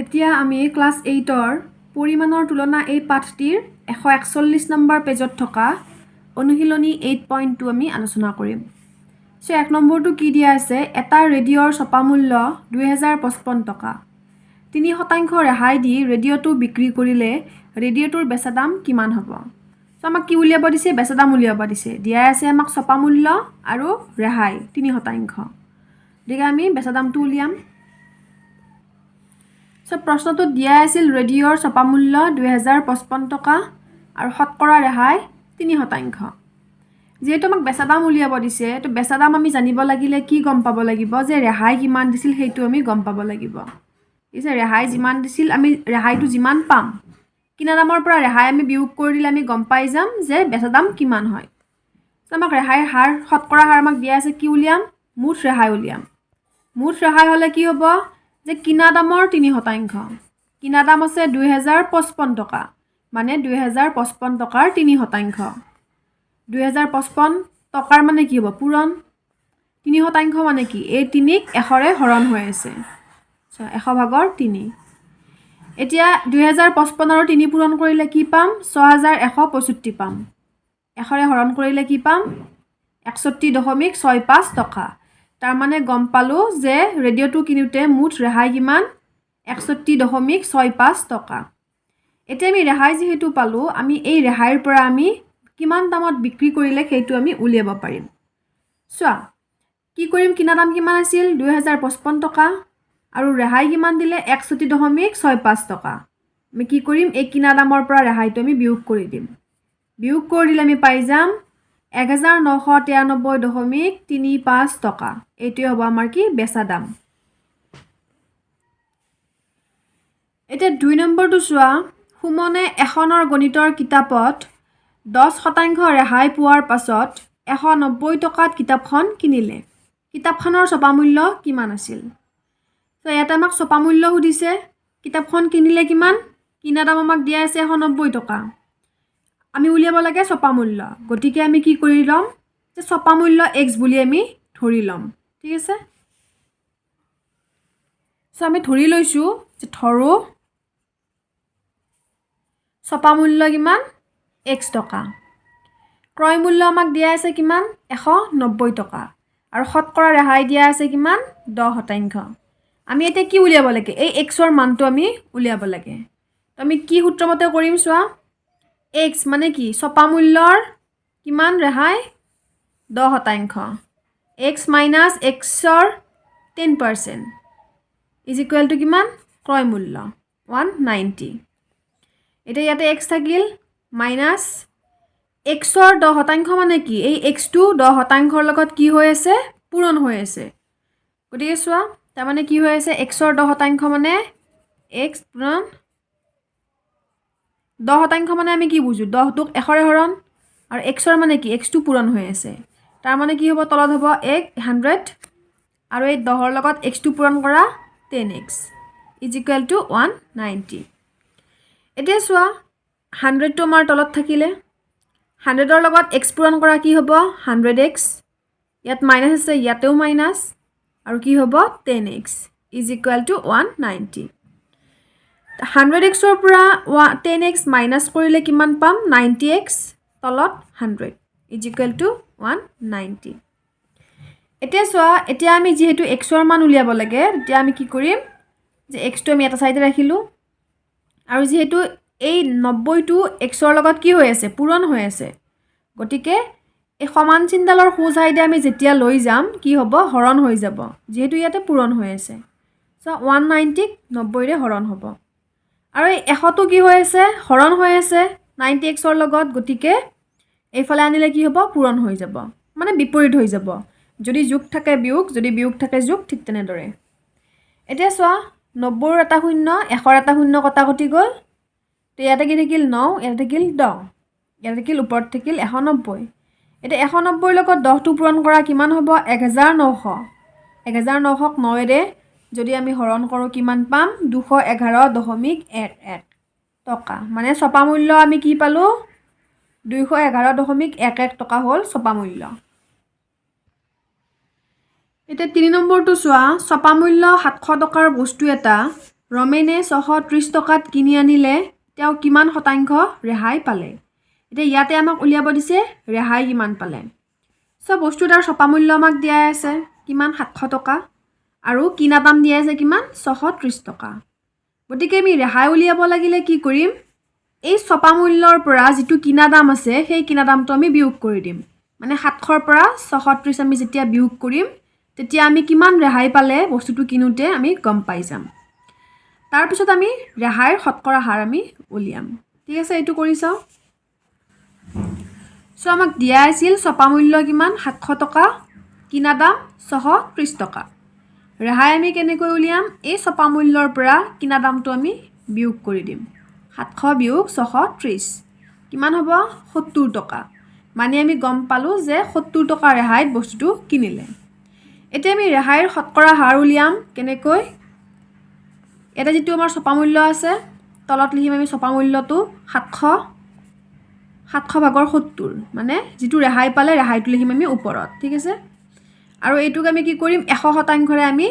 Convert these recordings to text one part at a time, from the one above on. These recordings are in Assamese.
এতিয়া আমি ক্লাছ 8ৰ পৰিমাণৰ তুলনা এই পাঠটিৰ 141 নম্বৰ পেজত থকা অনুশীলনী 8.2 আমি আলোচনা কৰিম। সো 1 নম্বৰটো কি দিয়া আছে, এটা ৰেডিঅ'ৰ ছপা মূল্য 2055 টকা। 3% ৰেহাই দি ৰেডিঅ'টো বিক্ৰী কৰিলে ৰেডিঅ'টোৰ বেচা দাম কিমান হ'ব? সো আমাক কি উলিয়াব দিছে? বেচা দাম উলিয়াব দিছে। দিয়া আছে আমাক ছপা মূল্য আৰু ৰেহাই 3%। গতিকে আমি বেচা দামটো উলিয়াম। সো প্ৰশ্নটোত দিয়া আছিল ৰেডিঅ'ৰ ছপা মূল্য 2055 টকা আৰু শতকৰা ৰেহাই 3%। যেহেতু আমাক বেচা দাম উলিয়াব দিছে, তো বেচা দাম আমি জানিব লাগিলে কি গম পাব লাগিব যে ৰেহাই কিমান দিছিল সেইটো আমি গম পাব লাগিব। পিছে ৰেহাই যিমান দিছিল আমি ৰেহাইটো যিমান পাম, কিনা দামৰ পৰা ৰেহাই আমি বিয়োগ কৰি দিলে আমি গম পাই যাম যে বেচা দাম কিমান হয়। তো আমাক ৰেহাইৰ হাৰ শতকৰা হাৰ আমাক দিয়া আছে, কি উলিয়াম? মুঠ ৰেহাই উলিয়াম। মুঠ ৰেহাই হ'লে কি হ'ব যে কিনা দামৰ 3%। কিনা দাম আছে 2055 টকা, মানে 2055 টকাৰ 3%। 2055 টকাৰ মানে কি হ'ব? পূৰণ। 3% মানে কি? এই 3ক 100ৰে হৰণ হৈ আছে। 100/3। এতিয়া 2055 আৰু 3 পূৰণ কৰিলে কি পাম? 6165 পাম। 100ৰে হৰণ কৰিলে কি পাম? 61.65 টকা। তাৰ মানে গম পালো যে ৰেডিঅ'টো কিনোতে মুঠ ৰেহাই কিমান? 61.65 টকা। এতিয়া আমি ৰেহাই যিহেতু পালো, আমি এই ৰেহাইৰ পৰা আমি কিমান দামত বিক্ৰী কৰিলে সেইটো আমি উলিয়াব পাৰিম। চোৱা, কি কৰিম? কিনা দাম কিমান আছিল? 2055 টকা আৰু ৰেহাই কিমান দিলে? 61.65 টকা। আমি কি কৰিম? এই কিনা দামৰ পৰা ৰেহাইটো আমি বিয়োগ কৰি দিম। বিয়োগ কৰি দিলে আমি পাই যাম 1993.35 টকা। এইটোৱে হ'ব আমাৰ কি? বেচা দাম। এতিয়া 2 নম্বৰটো চোৱা, সুমনে এখনৰ গণিতৰ কিতাপত 10% ৰেহাই পোৱাৰ পাছত 190 টকাত কিতাপখন কিনিলে। কিতাপখনৰ ছপা মূল্য কিমান আছিল? তো ইয়াতে আমাক ছপা মূল্য সুধিছে। কিতাপখন কিনিলে কিমান? কিনা দাম আমাক দিয়া আছে 190 টকা। আমি উলিয়াব লাগে ছপা মূল্য। গতিকে আমি কি কৰি ল'ম যে ছপা মূল্য x বুলি আমি ধৰি ল'ম। ঠিক আছে? সো আমি ধৰি লৈছোঁ যে ধৰো ছপা মূল্য কিমান? x টকা। ক্ৰয় মূল্য আমাক দিয়া আছে কিমান? 190 টকা। আৰু শতকৰা ৰেহাই দিয়া আছে কিমান? 10%। আমি এতিয়া কি উলিয়াব লাগে? এই xৰ মানটো আমি উলিয়াব লাগে। তো আমি কি সূত্ৰ মতে কৰিম চোৱা, x মানে কি? ছপা মূল্যৰ কিমান ৰেহাই? 10%। x মাইনাছ xৰ 10% ইজ ইকুৱেল টু কিমান? ক্ৰয় মূল্য 190। এতিয়া ইয়াতে x থাকিল মাইনাছ xৰ 10% মানে কি? এই xটো 10%ৰ লগত কি হৈ আছে? পূৰণ হৈ আছে। গতিকে চোৱা, তাৰমানে কি হৈ আছে? xৰ 10% মানে x পূৰণ 10% মানে আমি কি বুজো? 10টোক 100ৰে হৰণ আৰু xৰ মানে কি? xটো পূৰণ হৈ আছে। তাৰ মানে কি হ'ব? তলত হ'ব 100 আৰু এই 10ৰ লগত xটো পূৰণ কৰা 10x ইজ ইকুৱেল টু 190। এতিয়া চোৱা, 100টো আমাৰ তলত থাকিলে 100ৰ লগত x পূৰণ কৰা কি হ'ব? 100x। ইয়াত মাইনাছ আছে, ইয়াতেও মাইনাছ আৰু কি হ'ব? 10x is equal two 190। 100xৰ পৰা 10x মাইনাছ কৰিলে কিমান পাম? 90x তলত 100 ইজ ইকুৱেল টু 190। এতিয়া চোৱা, এতিয়া আমি যিহেতু xৰ মান উলিয়াব লাগে, তেতিয়া আমি কি কৰিম যে xটো আমি এটা চাইডে ৰাখিলোঁ আৰু যিহেতু এই 90টো xৰ লগত কি হৈ আছে? পূৰণ হৈ আছে। গতিকে এই সমান চিনডালৰ সোঁ চাইডে আমি যেতিয়া লৈ যাম কি হ'ব? হৰণ হৈ যাব, যিহেতু ইয়াতে পূৰণ হৈ আছে। চ' 190ক 90ৰে হৰণ হ'ব আৰু এই 100টো কি হৈ আছে? হৰণ হৈ আছে 90xৰ লগত। গতিকে এইফালে আনিলে কি হ'ব? পূৰণ হৈ যাব, মানে বিপৰীত হৈ যাব। যদি যোগ থাকে বিয়োগ, যদি বিয়োগ থাকে যোগ, ঠিক তেনেদৰে। এতিয়া চোৱা, 90ৰ এটা শূন্য, 100ৰ এটা শূন্য কটা কটি গ'ল। তো ইয়াতে কি থাকিল? 9, ইয়াতে থাকিল 10, ইয়াতে থাকিল ওপৰত থাকিল 190। এতিয়া 190ৰ লগত 10টো পূৰণ কৰা কিমান হ'ব? 1900। 1900ক 9ৰে যদি আমি হৰণ কৰোঁ কিমান পাম? 211.11 টকা। মানে ছপা মূল্য আমি কি পালোঁ? 211.11 টকা হ'ল ছপা মূল্য। এতিয়া 3 নম্বৰটো চোৱা, ছপা মূল্য 700 টকাৰ বস্তু এটা ৰমেনে 630 টকাত কিনি আনিলে তেওঁ কিমান শতাংশ ৰেহাই পালে এতিয়া ইয়াতে আমাক উলিয়াব দিছে ৰেহাই কিমান পালে সো বস্তুটাৰ ছপা মূল্য আমাক দিয়া আছে কিমান 700 টকা আৰু কিনা দাম দিয়া আছে কিমান 630 টকা গতিকে আমি ৰেহাই উলিয়াব লাগিলে কি কৰিম এই ছপা মূল্যৰ পৰা যেটো কিনা দাম আছে সেই কিনা দামটো আমি বিয়োগ কৰি দিম মানে 700 পৰা 630 আমি যেতিয়া বিয়োগ কৰিম তেতিয়া আমি কিমান ৰেহাই পালে বস্তুটো কিনুতে আমি গম পাই যাম তাৰ পিছত আমি ৰেহাইৰ শতকৰা হাৰ আমি উলিয়াম ঠিক আছে এটো কৰি চাও সো আমাক দিয়া আছিল ছপা মূল্য কিমান 700 টকা কিনা দাম 630 টকা ৰেহাই আমি কেনেকৈ উলিয়াম এই ছপা মূল্যৰ পৰা কিনা দামটো আমি বিয়োগ কৰি দিম 700 বিয়োগ 630 কিমান হ'ব 70 টকা মানে আমি গম পালো যে 70 টকা ৰেহাইত বস্তুটো কিনিলে এতিয়া আমি ৰেহাইৰ শতকৰা হাৰ উলিয়াম কেনেকৈ এটা যেটো আমাৰ ছপা মূল্য আছে তলত লিখিম আমি ছপা মূল্যটো 700 ভাগৰ 70 মানে যেটো ৰেহাই পালে ৰেহাইটো লিখিম আমি ওপৰত ঠিক আছে আৰু এইটোক আমি কি কৰিম 100% আমি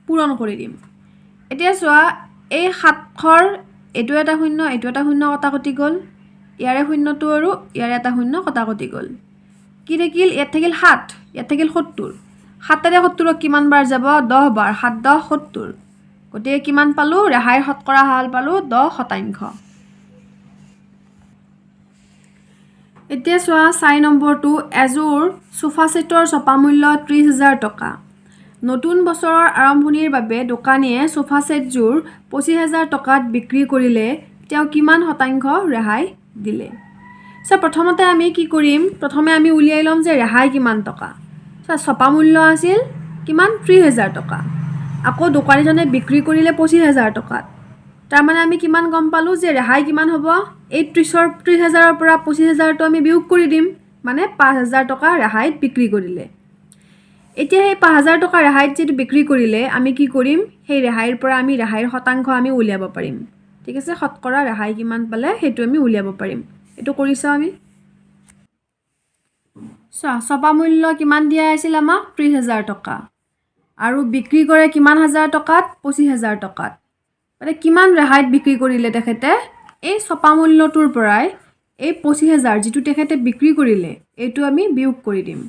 পূৰণ কৰি দিম এতিয়া চোৱা এই 700ৰ এটো এটা শূন্য এটো এটা শূন্য কটাকটি গল ইয়াৰে শূন্যটো আৰু ইয়াৰে এটা শূন্য কটাকটি গল কি থাকিল ইয়াত থাকিল 7 ইয়াত থাকিল 70 7 ৰে 70 কিমান বাৰ যাব 10 বাৰ 7 10 70 গতিকে কিমান পালো ৰেহাইৰ শতকৰা হাৰ পালো 10% এতিয়া চোৱা 4 নম্বৰটো এজোৰ সোফা সেটৰ ছপা মূল্য 30000 টকা নতুন বছৰৰ আৰম্ভণিৰ বাবে দোকানীয়ে সোফা সেটজোৰ 25000 টকাত বিক্ৰী কৰিলে তেওঁ কিমান শতাংশ ৰেহাই দিলে সো প্ৰথমতে আমি কি কৰিম প্ৰথমে আমি উলিয়াই লম যে ৰেহাই কিমান টকা সো ছপা মূল্য আছিল কিমান 30000 টকা আকৌ দোকানীজনে বিক্ৰী কৰিলে 25000 টকাত তাৰ মানে আমি কিমান গম পালো যে ৰেহাই কিমান হ'ব এই 30000 ৰ পৰা 25000 টো আমি বিয়োগ কৰি দিম মানে 5000 টকা ৰেহাইত বিক্ৰী কৰিলে এতিয়া এই 5000 টকা ৰেহাইত যেটো বিক্ৰী কৰিলে আমি কি কৰিম সেই ৰেহাইৰ পৰা আমি ৰেহাইৰ শতাংশ আমি উলিয়াব পাৰিম ঠিক আছে শতকৰা ৰেহাই কিমান পালে হেতু আমি উলিয়াব পাৰিম এটো কৰিছা আমি ছপা মূল্য কিমান দিয়া আছিল আমাক 30000 টকা আৰু বিক্ৰী কৰে কিমান হাজাৰ টকাত 25000 টকাত মানে কিমান ৰেহাইত বিক্ৰী কৰিলে তেখেতে এই ছপা মূল্যটোৰ পৰাই এই 25000 যেটো তেখেতে বিক্ৰী কৰিলে এটো আমি বিয়োগ কৰি দিম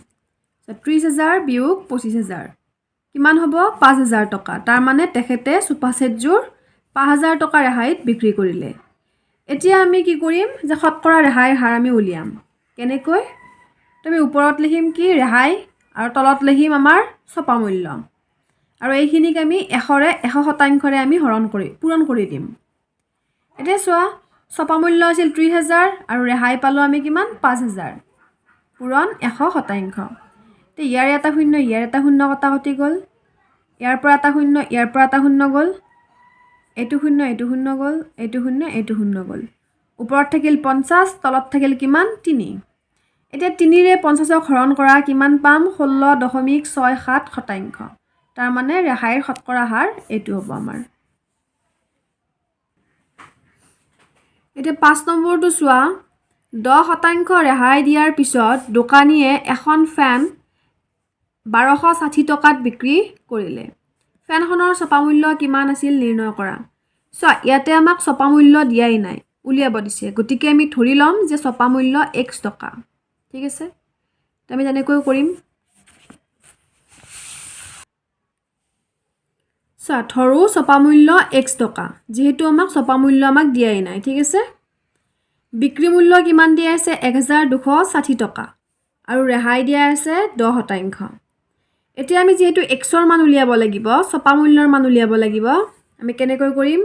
30000 বিয়োগ 25000 কিমান হ'ব 5000 টকা তাৰ মানে তেখেতে সোফা সেটজোৰ 5000 টকা ৰেহাইত বিক্ৰী কৰিলে এতিয়া আমি কি কৰিম যে শতকৰা ৰেহাইৰ হাৰ আমি উলিয়াম কেনেকৈ তুমি ওপৰত লিখিম কি ৰেহাই আৰু তলত লিখিম আমাৰ ছপা মূল্য আৰু এইখিনিক আমি 100 ৰে 100% আমি হৰণ কৰি পূৰণ কৰি দিম এতিয়া চোৱা ছপা মূল্য আছিল 30000 আৰু ৰেহাই পালো আমি কিমান 5000 পূৰণ 100% তে ইয়াৰ এটা শূন্য কটাকটি গল ইয়াৰ পৰা এটা শূন্য ইয়াৰ পৰা এটা শূন্য গল এটো শূন্য গল এটো শূন্য গল ওপৰত থাকিল 50 তলত থাকিল কিমান 3 এতিয়া 3 ৰে 50ক হৰণ কৰা কিমান পাম 16.67% তাৰ মানে ৰেহাইৰ শতকৰা হাৰ এটো হ'ব আমাৰ এতিয়া 5 নম্বৰটো চোৱা 10% ৰেহাই দিয়াৰ পিছত দোকানীয়ে এখন ফেন 1260 টকাত বিক্ৰী কৰিলে ফেনখনৰ ছপা মূল্য কিমান আছিল নিৰ্ণয় কৰা চোৱা ইয়াতে আমাক ছপা মূল্য দিয়াই নাই উলিয়াব দিছে গতিকে আমি ধৰি লম যে ছপা মূল্য x টকা ঠিক আছে আমি জানেকৈ কৰিম ধৰো ছপা মূল্য x টকা যেহেতু আমাক ছপা মূল্য আমাক দিয়াই নাই ঠিক আছে বিক্ৰী মূল্য কিমান দিয়া আছে 1260 টকা আৰু ৰেহাই দিয়া আছে 10% এতিয়া আমি যেহেতু x ৰ মান উলিয়াব লাগিব ছপা মূল্যৰ মান উলিয়াব লাগিব আমি কেনেকৈ কৰিম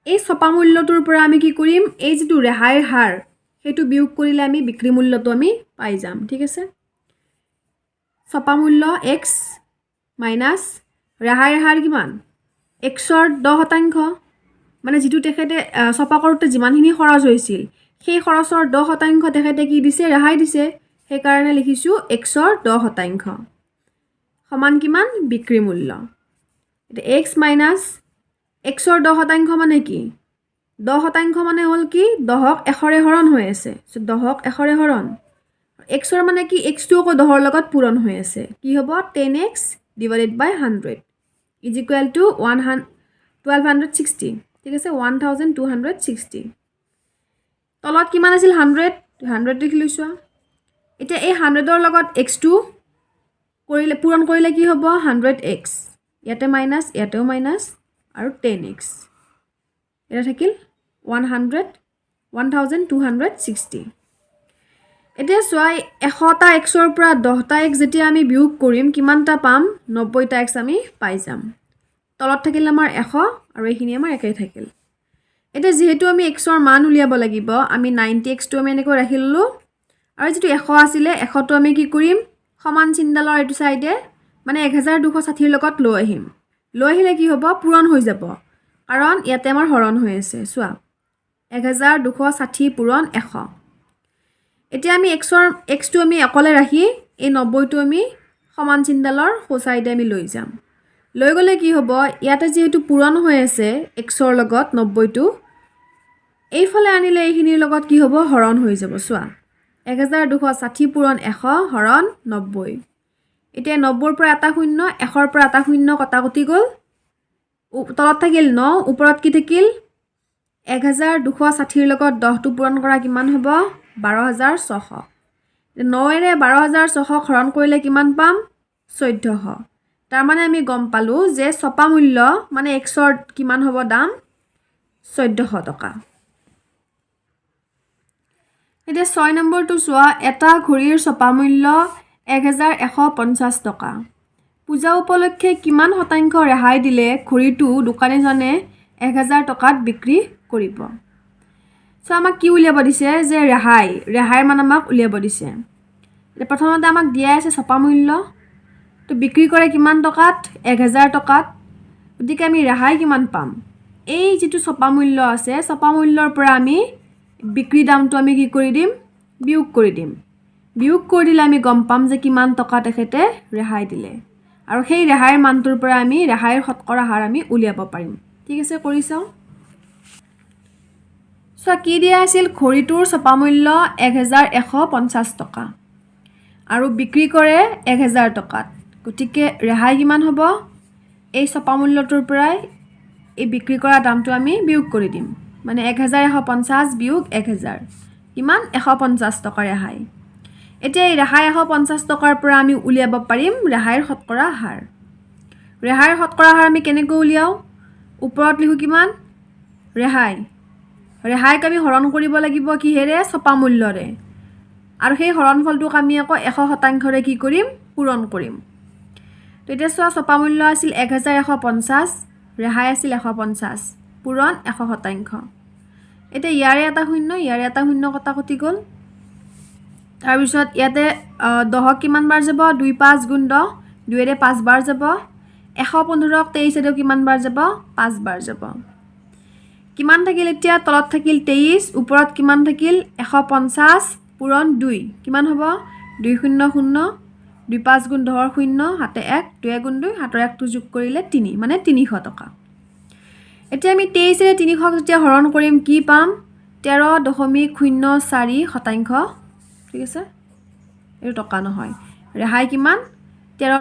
এই ছপা মূল্যটোৰ পৰা আমি কি কৰিম এই যেটো ৰেহাইৰ হাৰ হেতু বিয়োগ কৰিলে আমি বিক্ৰী মূল্যটো আমি পাই যাম ঠিক আছে ছপা মূল্য x মাইনাস ৰেহাইৰ হাৰ কিমান x ৰ 10% মানে যেটো তেখেতে ছপা কৰোতে যিমানখিনি খৰচ হৈছিল সেই খৰচৰ 10% তেখেতে কি দিছে ৰেহাই দিছে সেই কাৰণে লিখিছো x ৰ 10% সমান কিমান বিক্ৰী মূল্য এটা x মাইনাস x ৰ 10% মানে কি 10% মানে হল কি 10ক 100 ৰে হৰণ হৈ আছে সো 10ক 100 ৰে হৰণ x ৰ মানে কি x টো কো 10ৰ লগত পূৰণ হৈ আছে কি হ'ব 10x / 100 is equal to 1260 ঠিক আছে 1260 তলত কিমান আছিল 100 লিখি লৈছো এতিয়া এই 100 ৰ লগত x2 কৰিলে পূৰণ কৰিলে কি হ'ব 100x ইয়াতে মাইনাস ইয়াতেও মাইনাস আৰু 10x এটা থাকিল 1260 এতিয়া চোৱা 100টা x ৰ পৰা 10টা x যেতিয়া আমি বিয়োগ কৰিম কিমানটা পাম 90টা x আমি পাই যাম তলত থাকিল আমাৰ 100 আৰু এইখিনি আমাৰ একেই থাকিল এতিয়া যেহেতু আমি x ৰ মান উলিয়াব লাগিব আমি 90x টো আমি এনেকৈ ৰাখি ললো আৰু যেটো 100 আছিল 100 টো আমি কি কৰিম সমান চিনডালৰ এটো সাইডে মানে 1260 ৰ লগত লৈ আহিম লৈ আহিলে কি হ'ব পূৰণ হৈ যাব কাৰণ ইয়াতে আমাৰ হৰণ হৈ আছে চোৱা 1260 পূৰণ 100 এতিয়া আমি x টো আমি অকলে ৰাখি এই 90 টো আমি সমান চিনডালৰ সো সাইডে আমি লৈ যাম লৈ গলে কি হ'ব ইয়াতে যেহেতু পূৰণ হৈ আছে x ৰ লগত 90 টো এইফালে আনিলে এইখিনিৰ লগত কি হ'ব হৰণ হৈ যাব চোৱা 1260 পূৰণ 100 হৰণ 90 এতিয়া 90 ৰ পৰা এটা শূন্য 100 ৰ পৰা এটা শূন্য কটাকটি গল তলত থাকিল 9 ওপৰত কি থাকিল 1260 ৰ লগত 10 টো পূৰণ কৰা কিমান হ'ব 12600 9 ৰে 12600 হৰণ কৰিলে কিমান পাম 1400 তাৰ মানে আমি গম পালো যে ছপা মূল্য মানে x ৰ কিমান হ'ব দাম 1400 টকা এতিয়া 6 নম্বৰটো চোৱা এটা ঘড়ীৰ ছপা মূল্য 1150 টকা পূজা উপলক্ষে কিমান শতাংশ ৰেহাই দিলে ঘড়ীটো দোকানীজনে 1000 টকাত বিক্ৰী কৰিব সো আমাক কি উলিয়াব দিছে যে ৰেহাই মান আমাক উলিয়াব দিছে প্ৰথমতে আমাক দিয়া আছে ছপা মূল্য তো বিক্ৰী কৰে কিমান টকাত 1000 টকাত গতিকে আমি ৰেহাই কিমান পাম এই যেটো ছপা মূল্য আছে ছপা মূল্যৰ পৰা আমি বিক্ৰী দামটো আমি কি কৰি দিম বিয়োগ কৰি দিলে আমি গম পাম যে কিমান টকা তেখেতে ৰেহাই দিলে আৰু সেই ৰেহাইৰ মানটোৰ পৰা আমি ৰেহাইৰ শতকৰা হাৰ আমি উলিয়াব পাৰিম ঠিক আছে কৰি চাও সো কি দিয়া আছিল ঘড়ীটোৰ ছপা মূল্য 1150 টকা আৰু বিক্ৰী কৰে 1000 টকাত গতিকে ৰেহাই কিমান হ'ব এই ছপা মূল্যটোৰ পৰাই এই বিক্ৰী কৰা দামটো আমি বিয়োগ কৰি দিম মানে 1150 বিয়োগ 1000 কিমান 150 টকা ৰেহাই এতিয়া এই ৰেহাই 150 টকাৰ পৰা আমি উলিয়াব পাৰিম ৰেহাইৰ শতকৰা হাৰ আমি কেনেকৈ উলিয়াও ওপৰত লিখো কিমান ৰেহাইক আমি হৰণ কৰিব লাগিব কিহেৰে ছপা মূল্যৰে আৰু সেই হৰণফলটোক আমি আকৌ 100% ৰে কি কৰিম পূৰণ কৰিম তো এতিয়া চোৱা ছপা মূল্য আছিল 1150 ৰেহাই আছিল 150 পূৰণ 100% এতিয়া ইয়াৰে এটা শূন্য কটাকটি গল তাৰ পিছত ইয়াতে 10ক কিমান বাৰ যাব 2 5 গুণ 10 2 ৰে 5 বাৰ যাব 115ক 23 ৰে কিমান বাৰ যাব 5 বাৰ যাব কিমান থাকিল এতিয়া তলত থাকিল 23 ওপৰত কিমান থাকিল 150 পূৰণ 2 কিমান হ'ব 200 2 5 গুণ 10 0 হাতে 1 2 গুণ 2 হাতৰ 1 টো যোগ কৰিলে 3 মানে 300 টকা এতিয়া আমি 23 ৰে 300ক যেতিয়া হৰণ কৰিম কি পাম 13.04% ঠিক আছে এই টকা নহয় ৰেহাই কিমান 13